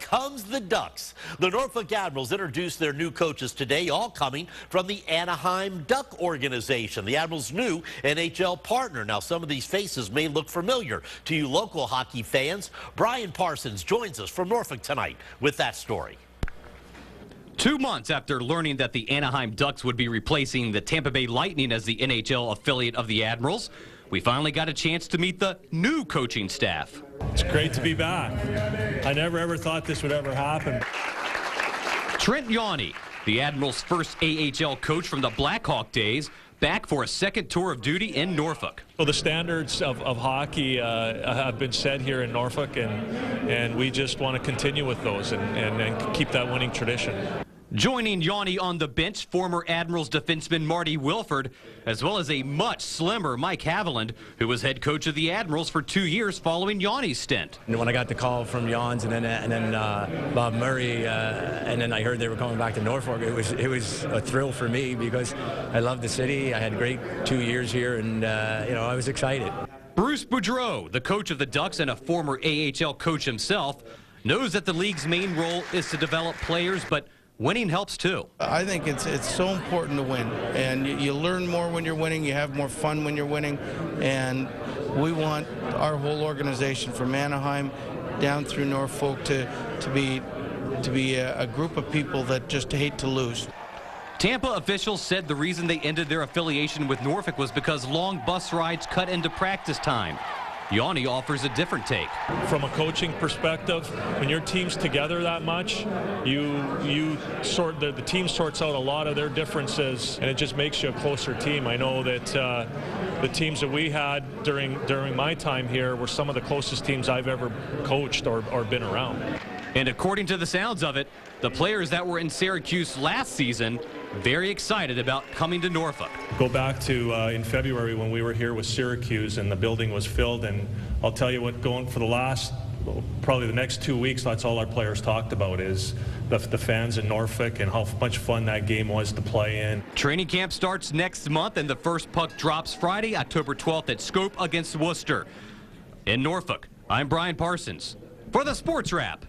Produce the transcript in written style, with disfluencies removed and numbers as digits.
comes the Ducks. The Norfolk Admirals introduced their new coaches today, all coming from the Anaheim Duck organization, the Admirals' new NHL partner. Now, some of these faces may look familiar to you local hockey fans. Brian Parsons joins us from Norfolk tonight with that story. 2 months after learning that the Anaheim Ducks would be replacing the Tampa Bay Lightning as the NHL affiliate of the Admirals, we finally got a chance to meet the new coaching staff. It's great to be back. I never ever thought this would ever happen. Trent Yawney, the Admirals' first AHL coach from the Blackhawk days, back for a second tour of duty in Norfolk. Well, the standards of hockey have been set here in Norfolk, and we just want to continue with those and keep that winning tradition. Joining Yawney on the bench, former Admirals defenseman Marty Wilford, as well as a much slimmer Mike Haviland, who was head coach of the Admirals for 2 years following Yawney's stint. When I got the call from Jans and then Bob Murray, and then I heard they were coming back to Norfolk, it was a thrill for me because I love the city. I had a great 2 years here, and I was excited. Bruce Boudreau, the coach of the Ducks and a former AHL coach himself, knows that the league's main role is to develop players, but winning helps too. I think it's so important to win, and you learn more when you're winning, you have more fun when you're winning, and we want our whole organization from Anaheim down through Norfolk to be a group of people that just hate to lose. Tampa officials said the reason they ended their affiliation with Norfolk was because long bus rides cut into practice time. Yawney offers a different take. From a coaching perspective, when your team's together that much, the team sorts out a lot of their differences, and it just makes you a closer team. I know that the teams that we had during my time here were some of the closest teams I've ever coached or been around. And according to the sounds of it, the players that were in Syracuse last season very excited about coming to Norfolk. Go back to in February when we were here with Syracuse and the building was filled, and I'll tell you what, going for the last, probably the next 2 weeks, that's all our players talked about is the fans in Norfolk and how much fun that game was to play in. Training camp starts next month, and the first puck drops Friday, October 12th at Scope against Worcester. In Norfolk, I'm Brian Parsons for the Sports Wrap.